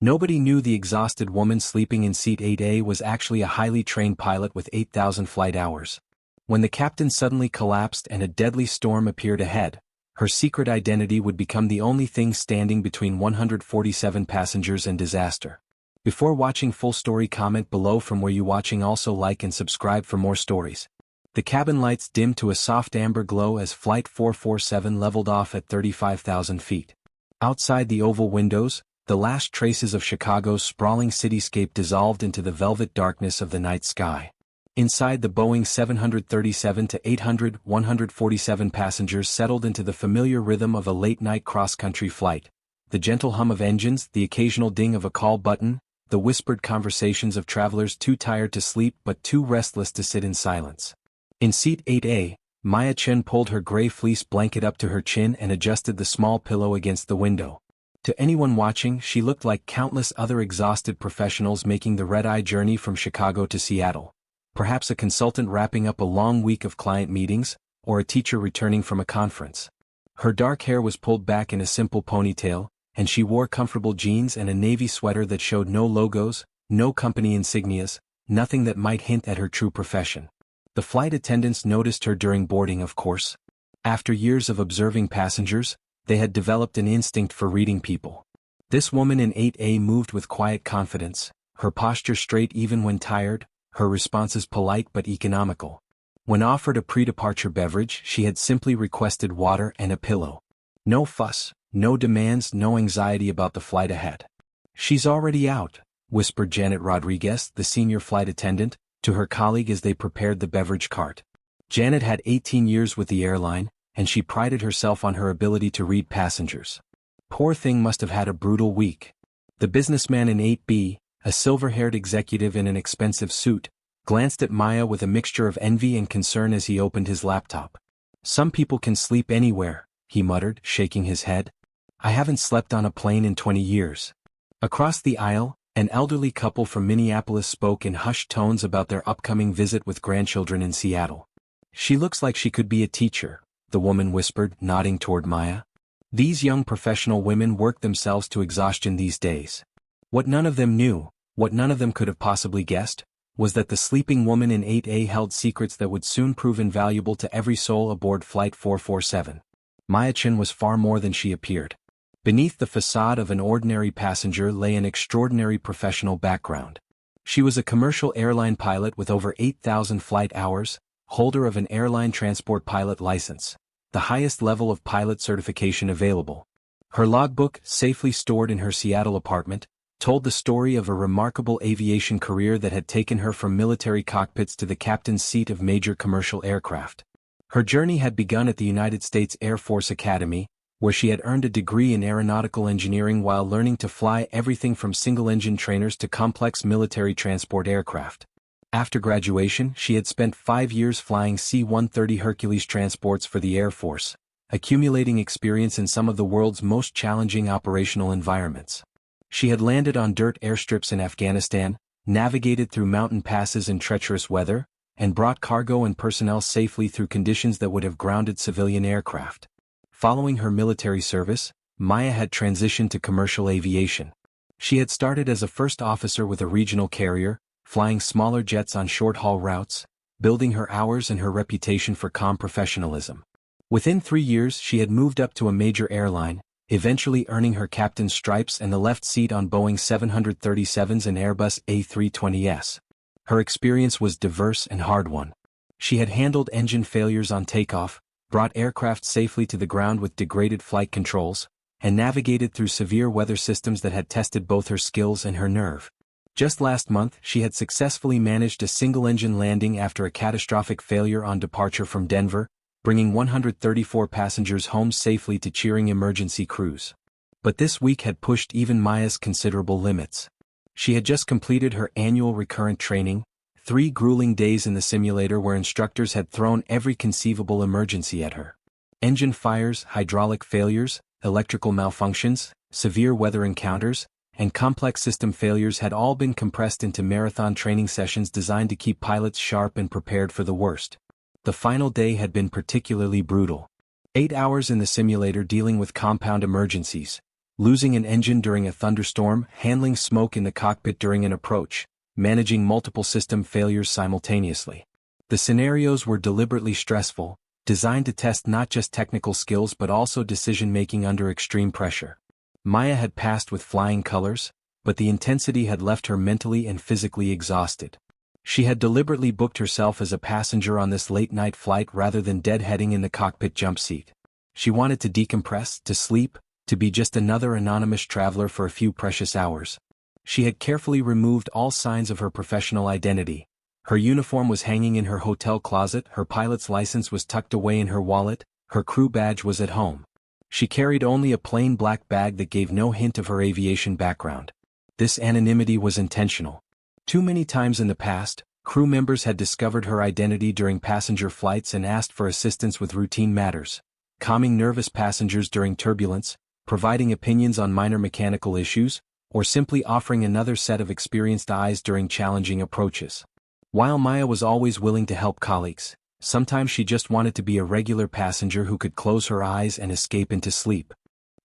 Nobody knew the exhausted woman sleeping in seat 8A was actually a highly trained pilot with 8,000 flight hours. When the captain suddenly collapsed and a deadly storm appeared ahead, her secret identity would become the only thing standing between 147 passengers and disaster. Before watching full story, comment below from where you watching. Also like and subscribe for more stories. The cabin lights dimmed to a soft amber glow as Flight 447 leveled off at 35,000 feet. Outside the oval windows, the last traces of Chicago's sprawling cityscape dissolved into the velvet darkness of the night sky. Inside the Boeing 737-800, 147 passengers settled into the familiar rhythm of a late-night cross-country flight. The gentle hum of engines, the occasional ding of a call button, the whispered conversations of travelers too tired to sleep but too restless to sit in silence. In seat 8A, Maya Chen pulled her gray fleece blanket up to her chin and adjusted the small pillow against the window. To anyone watching, she looked like countless other exhausted professionals making the red-eye journey from Chicago to Seattle. Perhaps a consultant wrapping up a long week of client meetings, or a teacher returning from a conference. Her dark hair was pulled back in a simple ponytail, and she wore comfortable jeans and a navy sweater that showed no logos, no company insignias, nothing that might hint at her true profession. The flight attendants noticed her during boarding, of course. After years of observing passengers, they had developed an instinct for reading people. This woman in 8A moved with quiet confidence, her posture straight even when tired, her responses polite but economical. When offered a pre-departure beverage, she had simply requested water and a pillow. No fuss, no demands, no anxiety about the flight ahead. "She's already out," whispered Janet Rodriguez, the senior flight attendant, to her colleague as they prepared the beverage cart. Janet had 18 years with the airline, and she prided herself on her ability to read passengers. Poor thing must have had a brutal week. The businessman in 8B, a silver-haired executive in an expensive suit, glanced at Maya with a mixture of envy and concern as he opened his laptop. "Some people can sleep anywhere," he muttered, shaking his head. "I haven't slept on a plane in 20 years. Across the aisle, an elderly couple from Minneapolis spoke in hushed tones about their upcoming visit with grandchildren in Seattle. "She looks like she could be a teacher," the woman whispered, nodding toward Maya. "These young professional women work themselves to exhaustion these days." What none of them knew, what none of them could have possibly guessed, was that the sleeping woman in 8A held secrets that would soon prove invaluable to every soul aboard Flight 447. Maya Chen was far more than she appeared. Beneath the facade of an ordinary passenger lay an extraordinary professional background. She was a commercial airline pilot with over 8,000 flight hours, holder of an airline transport pilot license, the highest level of pilot certification available. Her logbook, safely stored in her Seattle apartment, told the story of a remarkable aviation career that had taken her from military cockpits to the captain's seat of major commercial aircraft. Her journey had begun at the United States Air Force Academy, where she had earned a degree in aeronautical engineering while learning to fly everything from single-engine trainers to complex military transport aircraft. After graduation, she had spent 5 years flying C-130 Hercules transports for the Air Force, accumulating experience in some of the world's most challenging operational environments. She had landed on dirt airstrips in Afghanistan, navigated through mountain passes in treacherous weather, and brought cargo and personnel safely through conditions that would have grounded civilian aircraft. Following her military service, Maya had transitioned to commercial aviation. She had started as a first officer with a regional carrier, flying smaller jets on short-haul routes, building her hours and her reputation for calm professionalism. Within 3 years she had moved up to a major airline, eventually earning her captain's stripes and the left seat on Boeing 737s and Airbus A320s. Her experience was diverse and hard-won. She had handled engine failures on takeoff, brought aircraft safely to the ground with degraded flight controls, and navigated through severe weather systems that had tested both her skills and her nerve. Just last month, she had successfully managed a single-engine landing after a catastrophic failure on departure from Denver, bringing 134 passengers home safely to cheering emergency crews. But this week had pushed even Maya's considerable limits. She had just completed her annual recurrent training, 3 grueling days in the simulator where instructors had thrown every conceivable emergency at her. Engine fires, hydraulic failures, electrical malfunctions, severe weather encounters, and complex system failures had all been compressed into marathon training sessions designed to keep pilots sharp and prepared for the worst. The final day had been particularly brutal. 8 hours in the simulator dealing with compound emergencies, Losing an engine during a thunderstorm, handling smoke in the cockpit during an approach, managing multiple system failures simultaneously. The scenarios were deliberately stressful, designed to test not just technical skills but also decision-making under extreme pressure. Maya had passed with flying colors, but the intensity had left her mentally and physically exhausted. She had deliberately booked herself as a passenger on this late-night flight rather than deadheading in the cockpit jump seat. She wanted to decompress, to sleep, to be just another anonymous traveler for a few precious hours. She had carefully removed all signs of her professional identity. Her uniform was hanging in her hotel closet, her pilot's license was tucked away in her wallet, her crew badge was at home. She carried only a plain black bag that gave no hint of her aviation background. This anonymity was intentional. Too many times in the past, crew members had discovered her identity during passenger flights and asked for assistance with routine matters, calming nervous passengers during turbulence, providing opinions on minor mechanical issues, or simply offering another set of experienced eyes during challenging approaches. While Maya was always willing to help colleagues, sometimes she just wanted to be a regular passenger who could close her eyes and escape into sleep.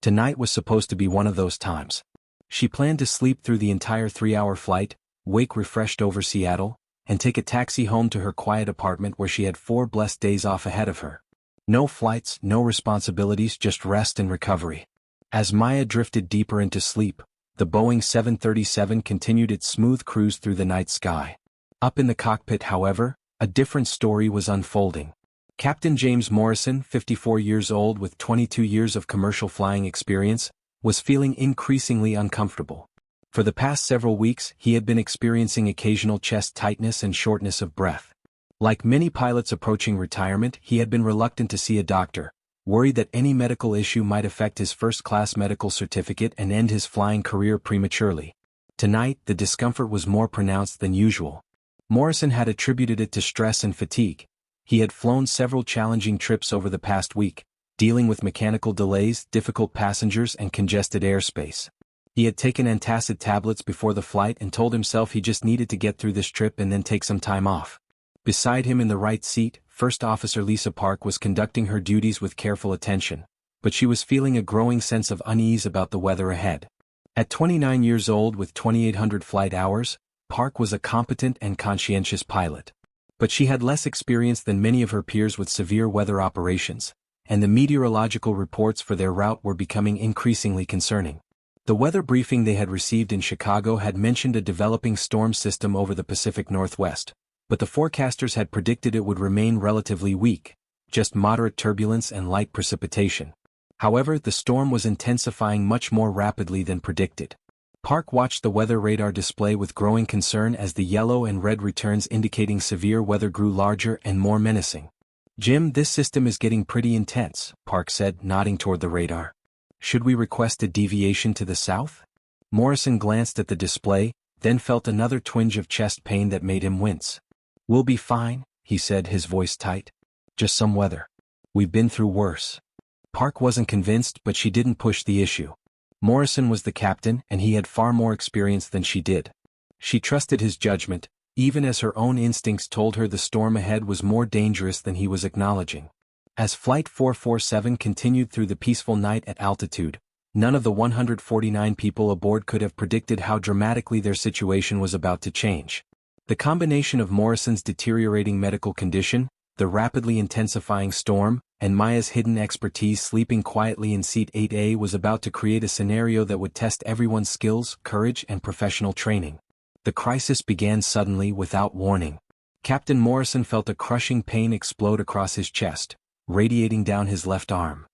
Tonight was supposed to be one of those times. She planned to sleep through the entire 3-hour flight, wake refreshed over Seattle, and take a taxi home to her quiet apartment where she had 4 blessed days off ahead of her. No flights, no responsibilities, just rest and recovery. As Maya drifted deeper into sleep, the Boeing 737 continued its smooth cruise through the night sky. Up in the cockpit, however, a different story was unfolding. Captain James Morrison, 54 years old with 22 years of commercial flying experience, was feeling increasingly uncomfortable. For the past several weeks, he had been experiencing occasional chest tightness and shortness of breath. Like many pilots approaching retirement, he had been reluctant to see a doctor, worried that any medical issue might affect his first-class medical certificate and end his flying career prematurely. Tonight, the discomfort was more pronounced than usual. Morrison had attributed it to stress and fatigue. He had flown several challenging trips over the past week, dealing with mechanical delays, difficult passengers, and congested airspace. He had taken antacid tablets before the flight and told himself he just needed to get through this trip and then take some time off. Beside him in the right seat, First Officer Lisa Park was conducting her duties with careful attention, but she was feeling a growing sense of unease about the weather ahead. At 29 years old with 2,800 flight hours, Park was a competent and conscientious pilot. But she had less experience than many of her peers with severe weather operations, and the meteorological reports for their route were becoming increasingly concerning. The weather briefing they had received in Chicago had mentioned a developing storm system over the Pacific Northwest, but the forecasters had predicted it would remain relatively weak, just moderate turbulence and light precipitation. However, the storm was intensifying much more rapidly than predicted. Park watched the weather radar display with growing concern as the yellow and red returns indicating severe weather grew larger and more menacing. "Jim, this system is getting pretty intense," Park said, nodding toward the radar. "Should we request a deviation to the south?" Morrison glanced at the display, then felt another twinge of chest pain that made him wince. "We'll be fine," he said, his voice tight. "Just some weather. We've been through worse." Park wasn't convinced, but she didn't push the issue. Morrison was the captain, and he had far more experience than she did. She trusted his judgment, even as her own instincts told her the storm ahead was more dangerous than he was acknowledging. As Flight 447 continued through the peaceful night at altitude, none of the 149 people aboard could have predicted how dramatically their situation was about to change. The combination of Morrison's deteriorating medical condition, the rapidly intensifying storm, and Maya's hidden expertise sleeping quietly in Seat 8A was about to create a scenario that would test everyone's skills, courage, and professional training. The crisis began suddenly without warning. Captain Morrison felt a crushing pain explode across his chest, radiating down his left arm.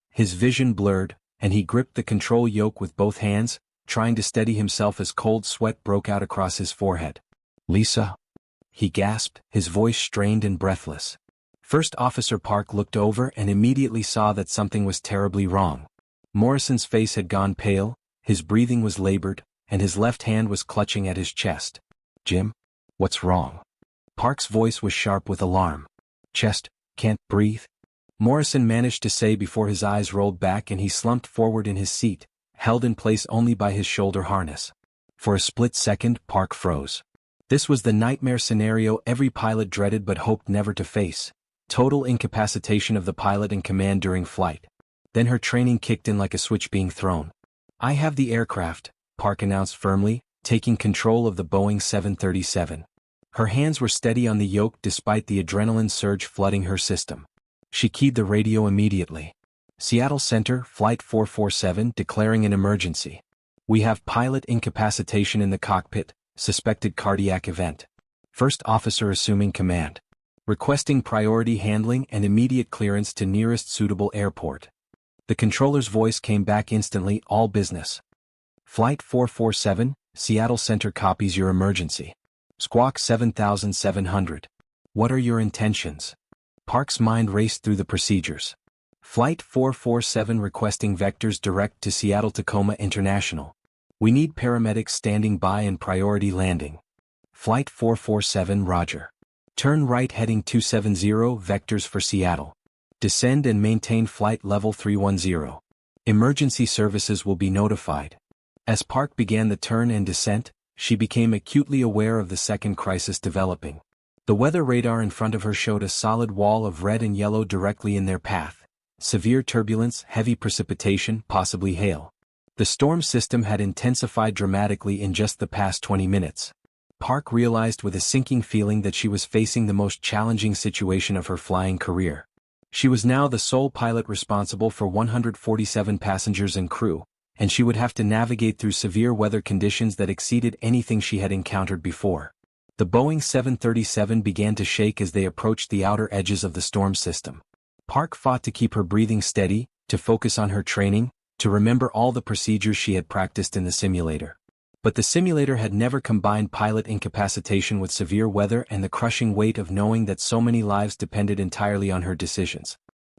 His vision blurred, and he gripped the control yoke with both hands, trying to steady himself as cold sweat broke out across his forehead. "Lisa?" he gasped, his voice strained and breathless. First Officer Park looked over and immediately saw that something was terribly wrong. Morrison's face had gone pale, his breathing was labored, and his left hand was clutching at his chest. "Jim? What's wrong?" Park's voice was sharp with alarm. "Chest, can't breathe?" Morrison managed to say before his eyes rolled back and he slumped forward in his seat, held in place only by his shoulder harness. For a split second, Park froze. This was the nightmare scenario every pilot dreaded but hoped never to face. Total incapacitation of the pilot in command during flight. Then her training kicked in like a switch being thrown. "I have the aircraft," Park announced firmly, taking control of the Boeing 737. Her hands were steady on the yoke despite the adrenaline surge flooding her system. She keyed the radio immediately. "Seattle Center, Flight 447 declaring an emergency. We have pilot incapacitation in the cockpit, suspected cardiac event. First officer assuming command. Requesting priority handling and immediate clearance to nearest suitable airport." The controller's voice came back instantly, "All business. Flight 447, Seattle Center copies your emergency. Squawk 7700. What are your intentions?" Park's mind raced through the procedures. "Flight 447 requesting vectors direct to Seattle-Tacoma International. We need paramedics standing by and priority landing." Flight 447, roger. Turn right heading 270 vectors for Seattle. Descend and maintain flight level 310. Emergency services will be notified. As Park began the turn and descent, she became acutely aware of the second crisis developing. The weather radar in front of her showed a solid wall of red and yellow directly in their path. Severe turbulence, heavy precipitation, possibly hail. The storm system had intensified dramatically in just the past 20 minutes. Park realized with a sinking feeling that she was facing the most challenging situation of her flying career. She was now the sole pilot responsible for 147 passengers and crew, and she would have to navigate through severe weather conditions that exceeded anything she had encountered before. The Boeing 737 began to shake as they approached the outer edges of the storm system. Park fought to keep her breathing steady, to focus on her training, to remember all the procedures she had practiced in the simulator. But the simulator had never combined pilot incapacitation with severe weather and the crushing weight of knowing that so many lives depended entirely on her decisions.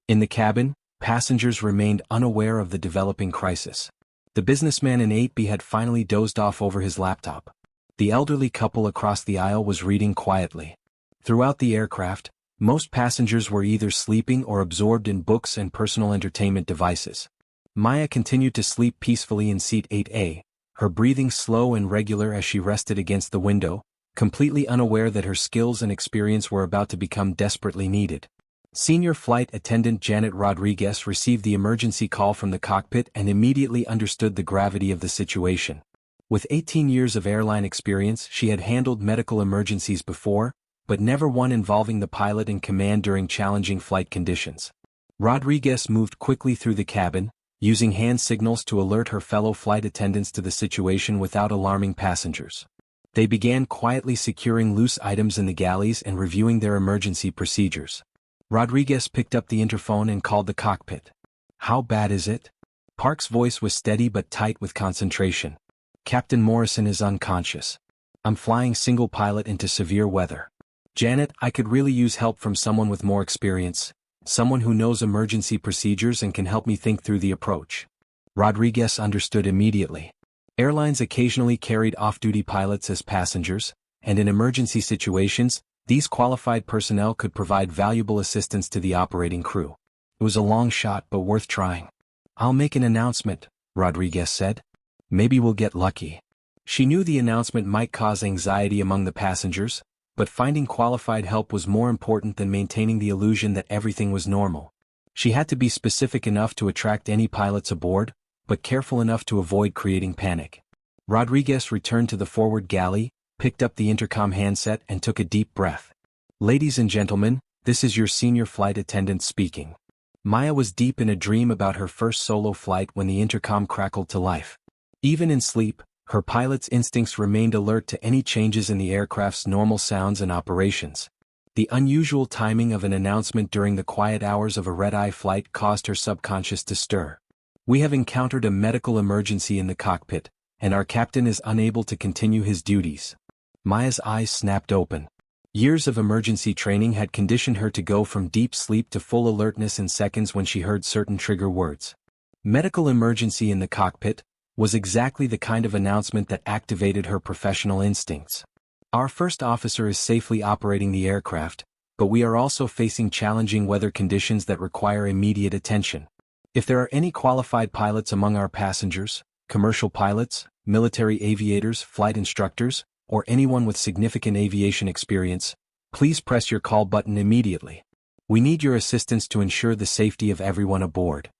In the cabin, passengers remained unaware of the developing crisis. The businessman in 8B had finally dozed off over his laptop. The elderly couple across the aisle was reading quietly. Throughout the aircraft, most passengers were either sleeping or absorbed in books and personal entertainment devices. Maya continued to sleep peacefully in seat 8A, her breathing slow and regular as she rested against the window, completely unaware that her skills and experience were about to become desperately needed. Senior Flight Attendant Janet Rodriguez received the emergency call from the cockpit and immediately understood the gravity of the situation. With 18 years of airline experience, she had handled medical emergencies before, but never one involving the pilot in command during challenging flight conditions. Rodriguez moved quickly through the cabin, using hand signals to alert her fellow flight attendants to the situation without alarming passengers. They began quietly securing loose items in the galleys and reviewing their emergency procedures. Rodriguez picked up the interphone and called the cockpit. "How bad is it?" Park's voice was steady but tight with concentration. "Captain Morrison is unconscious. I'm flying single pilot into severe weather. Janet, I could really use help from someone with more experience. Someone who knows emergency procedures and can help me think through the approach." Rodriguez understood immediately. Airlines occasionally carried off-duty pilots as passengers, and in emergency situations, these qualified personnel could provide valuable assistance to the operating crew. It was a long shot but worth trying. "I'll make an announcement," Rodriguez said. "Maybe we'll get lucky." She knew the announcement might cause anxiety among the passengers, but finding qualified help was more important than maintaining the illusion that everything was normal. She had to be specific enough to attract any pilots aboard, but careful enough to avoid creating panic. Rodriguez returned to the forward galley, picked up the intercom handset and took a deep breath. "Ladies and gentlemen, this is your senior flight attendant speaking." Maya was deep in a dream about her first solo flight when the intercom crackled to life. Even in sleep, her pilot's instincts remained alert to any changes in the aircraft's normal sounds and operations. The unusual timing of an announcement during the quiet hours of a red-eye flight caused her subconscious to stir. "We have encountered a medical emergency in the cockpit, and our captain is unable to continue his duties." Maya's eyes snapped open. Years of emergency training had conditioned her to go from deep sleep to full alertness in seconds when she heard certain trigger words. Medical emergency in the cockpit was exactly the kind of announcement that activated her professional instincts. "Our first officer is safely operating the aircraft, but we are also facing challenging weather conditions that require immediate attention. If there are any qualified pilots among our passengers, commercial pilots, military aviators, flight instructors, or anyone with significant aviation experience, please press your call button immediately. We need your assistance to ensure the safety of everyone aboard."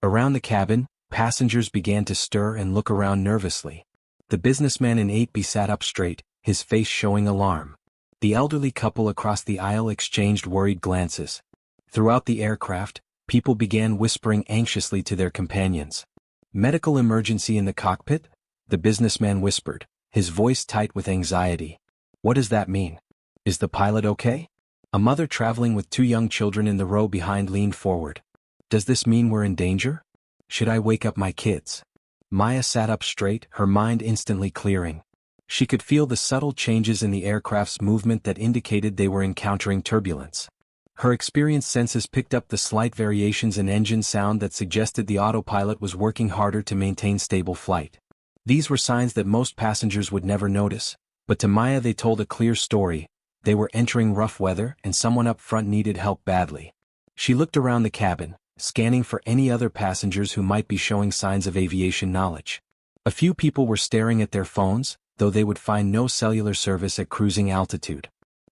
Around the cabin, Passengers began to stir and look around nervously. The businessman in 8B sat up straight, his face showing alarm. The elderly couple across the aisle exchanged worried glances. Throughout the aircraft, people began whispering anxiously to their companions. "Medical emergency in the cockpit?" the businessman whispered, his voice tight with anxiety. "What does that mean? Is the pilot okay?" A mother traveling with 2 young children in the row behind leaned forward. "Does this mean we're in danger? Should I wake up my kids?" Maya sat up straight, her mind instantly clearing. She could feel the subtle changes in the aircraft's movement that indicated they were encountering turbulence. Her experienced senses picked up the slight variations in engine sound that suggested the autopilot was working harder to maintain stable flight. These were signs that most passengers would never notice, but to Maya they told a clear story. They were entering rough weather and someone up front needed help badly. She looked around the cabin, scanning for any other passengers who might be showing signs of aviation knowledge. A few people were staring at their phones, though they would find no cellular service at cruising altitude.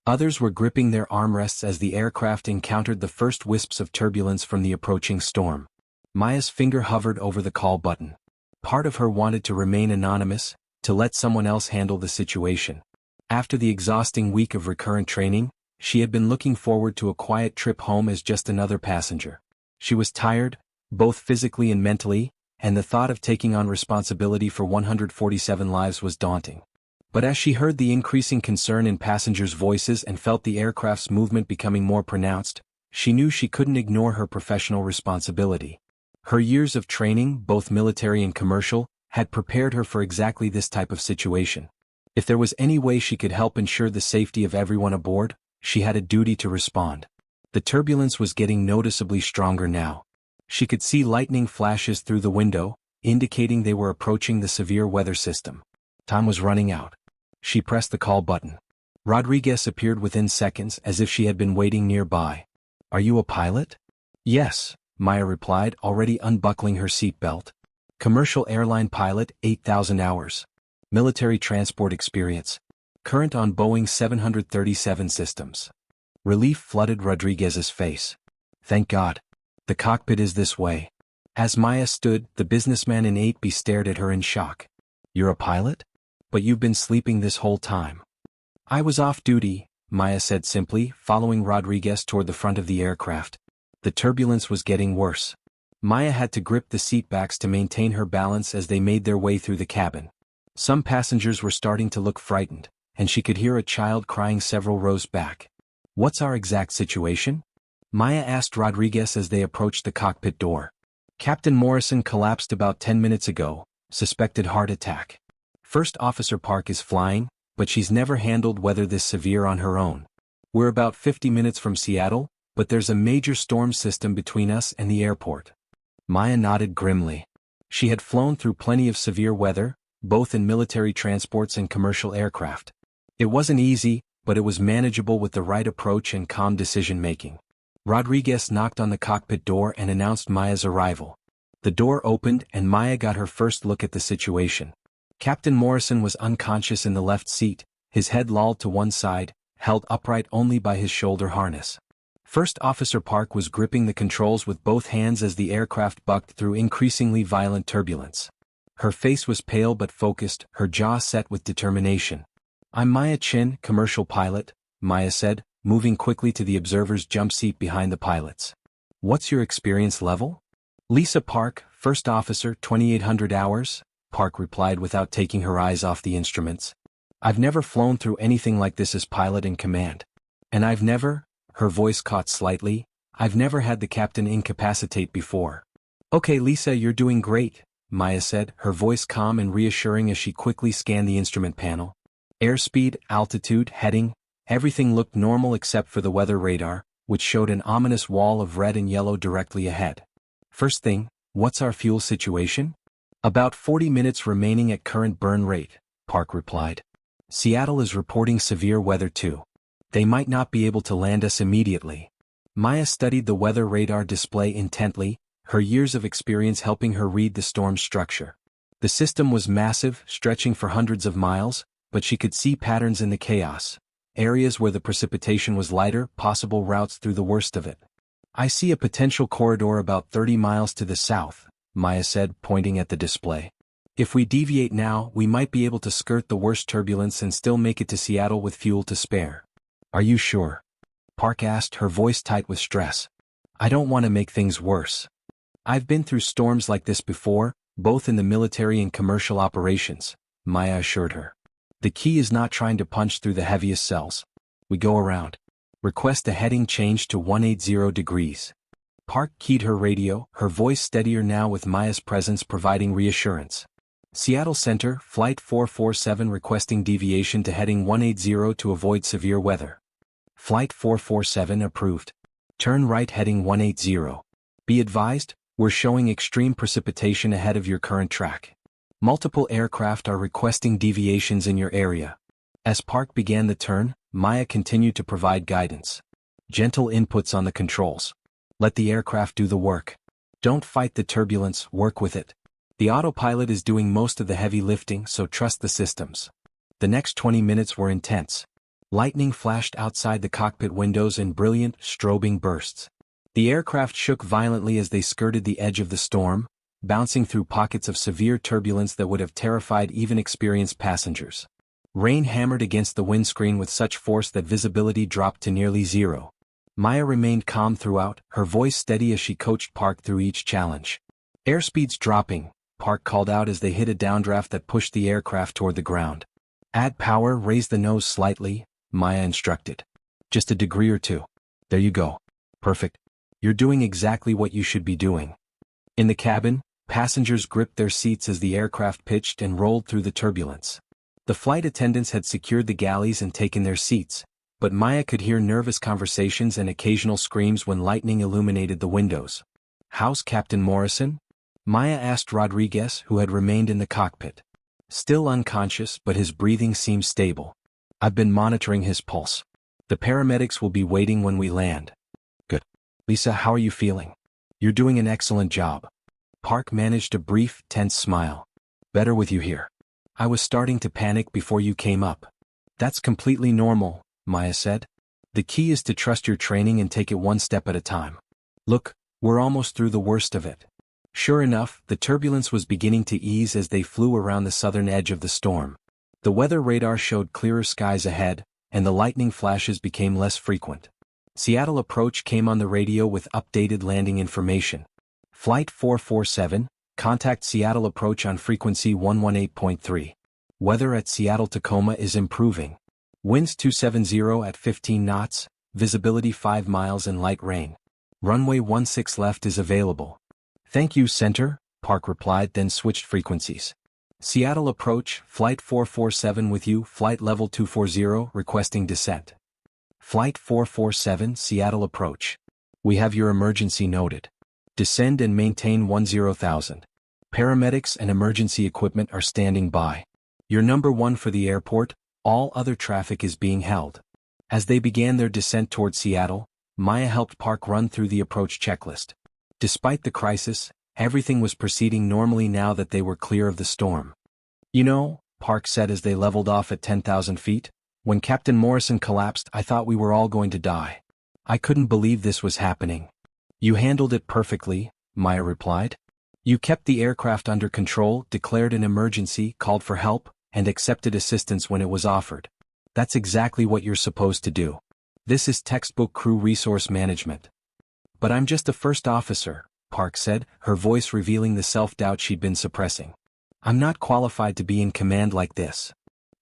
Others were gripping their armrests as the aircraft encountered the first wisps of turbulence from the approaching storm. Maya's finger hovered over the call button. Part of her wanted to remain anonymous, to let someone else handle the situation. After the exhausting week of recurrent training, she had been looking forward to a quiet trip home as just another passenger. She was tired, both physically and mentally, and the thought of taking on responsibility for 147 lives was daunting. But as she heard the increasing concern in passengers' voices and felt the aircraft's movement becoming more pronounced, she knew she couldn't ignore her professional responsibility. Her years of training, both military and commercial, had prepared her for exactly this type of situation. If there was any way she could help ensure the safety of everyone aboard, she had a duty to respond. The turbulence was getting noticeably stronger now. She could see lightning flashes through the window, indicating they were approaching the severe weather system. Time was running out. She pressed the call button. Rodriguez appeared within seconds as if she had been waiting nearby. "Are you a pilot?" "Yes," Maya replied, already unbuckling her seatbelt. "Commercial airline pilot, 8,000 hours. Military transport experience. Current on Boeing 737 systems." Relief flooded Rodriguez's face. "Thank God. The cockpit is this way." As Maya stood, the businessman in 8B stared at her in shock. "You're a pilot? But you've been sleeping this whole time." "I was off duty," Maya said simply, following Rodriguez toward the front of the aircraft. The turbulence was getting worse. Maya had to grip the seatbacks to maintain her balance as they made their way through the cabin. Some passengers were starting to look frightened, and she could hear a child crying several rows back. "What's our exact situation?" Maya asked Rodriguez as they approached the cockpit door. "Captain Morrison collapsed about 10 minutes ago, suspected heart attack. First Officer Park is flying, but she's never handled weather this severe on her own. We're about 50 minutes from Seattle, but there's a major storm system between us and the airport." Maya nodded grimly. She had flown through plenty of severe weather, both in military transports and commercial aircraft. It wasn't easy, but it was manageable with the right approach and calm decision-making. Rodriguez knocked on the cockpit door and announced Maya's arrival. The door opened and Maya got her first look at the situation. Captain Morrison was unconscious in the left seat, his head lolled to one side, held upright only by his shoulder harness. First Officer Park was gripping the controls with both hands as the aircraft bucked through increasingly violent turbulence. Her face was pale but focused, her jaw set with determination. "I'm Maya Chin, commercial pilot," Maya said, moving quickly to the observer's jump seat behind the pilots. "What's your experience level?" "Lisa Park, first officer, 2,800 hours, Park replied without taking her eyes off the instruments. "I've never flown through anything like this as pilot in command. And I've never," her voice caught slightly, "I've never had the captain incapacitate before." "Okay Lisa, you're doing great," Maya said, her voice calm and reassuring as she quickly scanned the instrument panel. Airspeed, altitude, heading, everything looked normal except for the weather radar, which showed an ominous wall of red and yellow directly ahead. "First thing, what's our fuel situation?" "About 40 minutes remaining at current burn rate," Park replied. "Seattle is reporting severe weather too. They might not be able to land us immediately." Maya studied the weather radar display intently, her years of experience helping her read the storm's structure. The system was massive, stretching for hundreds of miles, but she could see patterns in the chaos. Areas where the precipitation was lighter, possible routes through the worst of it. "I see a potential corridor about 30 miles to the south," Maya said, pointing at the display. If we deviate now, we might be able to skirt the worst turbulence and still make it to Seattle with fuel to spare. Are you sure? Park asked, her voice tight with stress. I don't want to make things worse. I've been through storms like this before, both in the military and commercial operations, Maya assured her. The key is not trying to punch through the heaviest cells. We go around. Request a heading change to 180 degrees. Park keyed her radio, her voice steadier now with Maya's presence providing reassurance. Seattle Center, Flight 447 requesting deviation to heading 180 to avoid severe weather. Flight 447 approved. Turn right heading 180. Be advised, we're showing extreme precipitation ahead of your current track. Multiple aircraft are requesting deviations in your area. As Park began the turn, Maya continued to provide guidance. Gentle inputs on the controls. Let the aircraft do the work. Don't fight the turbulence, work with it. The autopilot is doing most of the heavy lifting, so trust the systems. The next 20 minutes were intense. Lightning flashed outside the cockpit windows in brilliant, strobing bursts. The aircraft shook violently as they skirted the edge of the storm, bouncing through pockets of severe turbulence that would have terrified even experienced passengers. Rain hammered against the windscreen with such force that visibility dropped to nearly zero. Maya remained calm throughout, her voice steady as she coached Park through each challenge. Airspeed's dropping, Park called out as they hit a downdraft that pushed the aircraft toward the ground. Add power, raise the nose slightly, Maya instructed. Just a degree or two. There you go. Perfect. You're doing exactly what you should be doing. In the cabin, passengers gripped their seats as the aircraft pitched and rolled through the turbulence. The flight attendants had secured the galleys and taken their seats, but Maya could hear nervous conversations and occasional screams when lightning illuminated the windows. How's Captain Morrison? Maya asked Rodriguez, who had remained in the cockpit. Still unconscious, but his breathing seemed stable. I've been monitoring his pulse. The paramedics will be waiting when we land. Good. Lisa, how are you feeling? You're doing an excellent job. Park managed a brief, tense smile. Better with you here. I was starting to panic before you came up. That's completely normal, Maya said. The key is to trust your training and take it one step at a time. Look, we're almost through the worst of it. Sure enough, the turbulence was beginning to ease as they flew around the southern edge of the storm. The weather radar showed clearer skies ahead, and the lightning flashes became less frequent. Seattle approach came on the radio with updated landing information. Flight 447, contact Seattle approach on frequency 118.3. Weather at Seattle-Tacoma is improving. Winds 270 at 15 knots, visibility 5 miles and light rain. Runway 16 left is available. Thank you, Center, Park replied, then switched frequencies. Seattle approach, Flight 447 with you, flight level 240, requesting descent. Flight 447, Seattle approach. We have your emergency noted. Descend and maintain 10,000. Paramedics and emergency equipment are standing by. You're number 1 for the airport, all other traffic is being held. As they began their descent toward Seattle, Maya helped Park run through the approach checklist. Despite the crisis, everything was proceeding normally now that they were clear of the storm. You know, Park said as they leveled off at 10,000 feet, when Captain Morrison collapsed, I thought we were all going to die. I couldn't believe this was happening. You handled it perfectly, Maya replied. You kept the aircraft under control, declared an emergency, called for help, and accepted assistance when it was offered. That's exactly what you're supposed to do. This is textbook crew resource management. But I'm just a first officer, Park said, her voice revealing the self-doubt she'd been suppressing. I'm not qualified to be in command like this.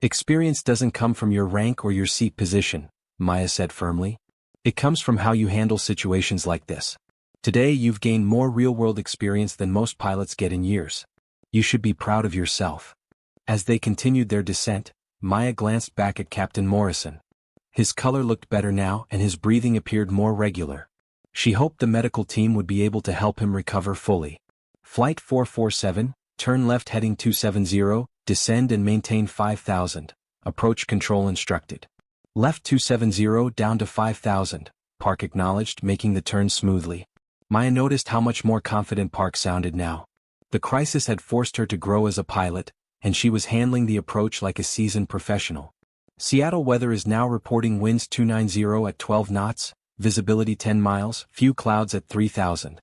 Experience doesn't come from your rank or your seat position, Maya said firmly. It comes from how you handle situations like this. Today you've gained more real-world experience than most pilots get in years. You should be proud of yourself. As they continued their descent, Maya glanced back at Captain Morrison. His color looked better now and his breathing appeared more regular. She hoped the medical team would be able to help him recover fully. Flight 447, turn left heading 270, descend and maintain 5,000, approach control instructed. Left 270 down to 5,000, Park acknowledged, making the turn smoothly. Maya noticed how much more confident Park sounded now. The crisis had forced her to grow as a pilot, and she was handling the approach like a seasoned professional. Seattle weather is now reporting winds 290 at 12 knots, visibility 10 miles, few clouds at 3,000.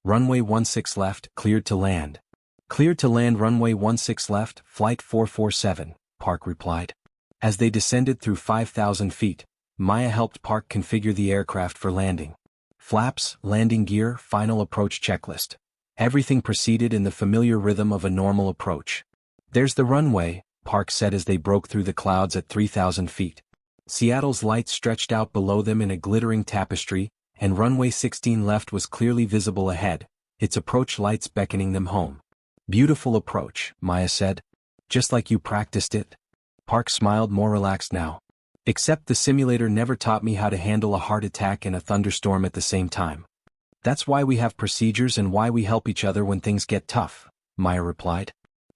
Runway 16 left, cleared to land. Cleared to land runway 16 left, flight 447, Park replied. As they descended through 5,000 feet, Maya helped Park configure the aircraft for landing. Flaps, landing gear, final approach checklist. Everything proceeded in the familiar rhythm of a normal approach. There's the runway, Park said as they broke through the clouds at 3,000 feet. Seattle's lights stretched out below them in a glittering tapestry, and runway 16 left was clearly visible ahead, its approach lights beckoning them home. Beautiful approach, Maya said. Just like you practiced it. Park smiled, more relaxed now. Except the simulator never taught me how to handle a heart attack and a thunderstorm at the same time. That's why we have procedures and why we help each other when things get tough, Maya replied.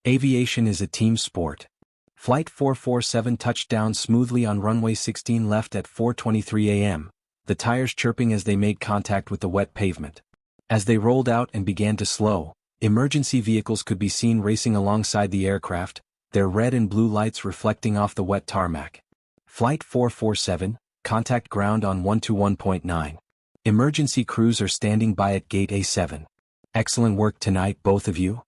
Aviation is a team sport. Flight 447 touched down smoothly on runway 16 left at 4:23 a.m., the tires chirping as they made contact with the wet pavement. As they rolled out and began to slow, emergency vehicles could be seen racing alongside the aircraft, their red and blue lights reflecting off the wet tarmac. Flight 447, contact ground on 121.9. Emergency crews are standing by at gate A7. Excellent work tonight, both of you.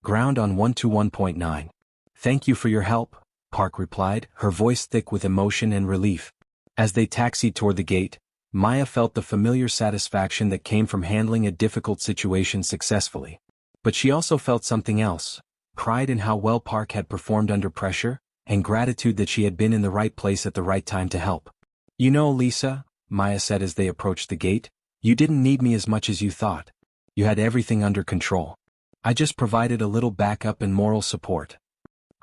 Ground on 121.9. Thank you for your help, Park replied, her voice thick with emotion and relief. As they taxied toward the gate, Maya felt the familiar satisfaction that came from handling a difficult situation successfully. But she also felt something else, pride in how well Park had performed under pressure, and gratitude that she had been in the right place at the right time to help. You know, Lisa, Maya said as they approached the gate, you didn't need me as much as you thought. You had everything under control. I just provided a little backup and moral support.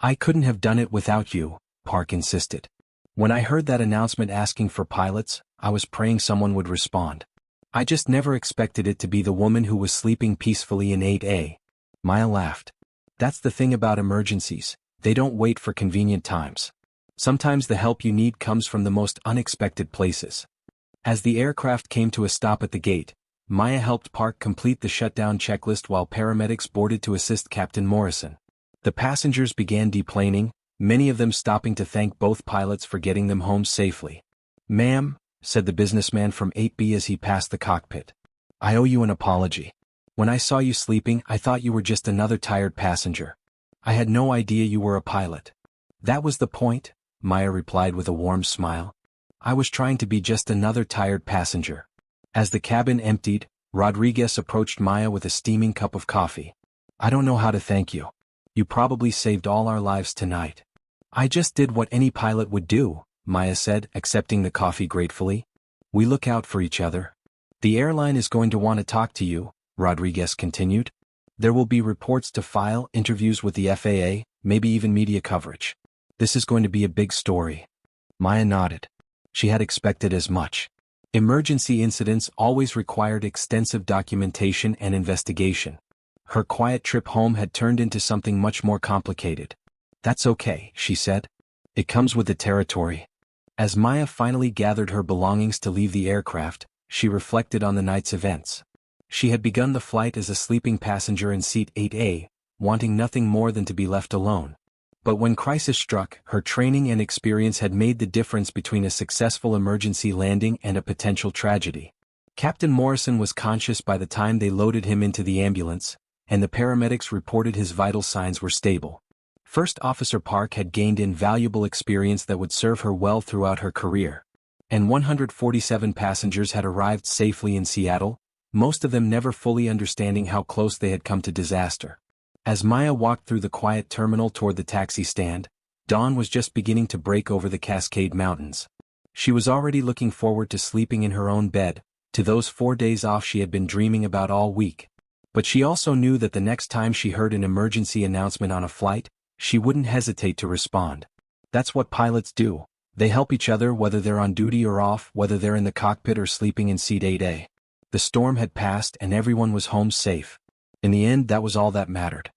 I couldn't have done it without you, Park insisted. When I heard that announcement asking for pilots, I was praying someone would respond. I just never expected it to be the woman who was sleeping peacefully in 8A. Maya laughed. That's the thing about emergencies, they don't wait for convenient times. Sometimes the help you need comes from the most unexpected places. As the aircraft came to a stop at the gate, Maya helped Park complete the shutdown checklist while paramedics boarded to assist Captain Morrison. The passengers began deplaning, many of them stopping to thank both pilots for getting them home safely. Ma'am, said the businessman from 8B as he passed the cockpit. I owe you an apology. When I saw you sleeping, I thought you were just another tired passenger. I had no idea you were a pilot. That was the point, Maya replied with a warm smile. I was trying to be just another tired passenger. As the cabin emptied, Rodriguez approached Maya with a steaming cup of coffee. I don't know how to thank you. You probably saved all our lives tonight. I just did what any pilot would do, Maya said, accepting the coffee gratefully. We look out for each other. The airline is going to want to talk to you, Rodriguez continued. There will be reports to file, interviews with the FAA, maybe even media coverage. This is going to be a big story. Maya nodded. She had expected as much. Emergency incidents always required extensive documentation and investigation. Her quiet trip home had turned into something much more complicated. That's okay, she said. It comes with the territory. As Maya finally gathered her belongings to leave the aircraft, she reflected on the night's events. She had begun the flight as a sleeping passenger in seat 8A, wanting nothing more than to be left alone. But when crisis struck, her training and experience had made the difference between a successful emergency landing and a potential tragedy. Captain Morrison was conscious by the time they loaded him into the ambulance, and the paramedics reported his vital signs were stable. First Officer Park had gained invaluable experience that would serve her well throughout her career. And 147 passengers had arrived safely in Seattle, most of them never fully understanding how close they had come to disaster. As Maya walked through the quiet terminal toward the taxi stand, dawn was just beginning to break over the Cascade Mountains. She was already looking forward to sleeping in her own bed, to those 4 days off she had been dreaming about all week. But she also knew that the next time she heard an emergency announcement on a flight, she wouldn't hesitate to respond. That's what pilots do. They help each other whether they're on duty or off, whether they're in the cockpit or sleeping in seat 8A. The storm had passed and everyone was home safe. In the end, that was all that mattered.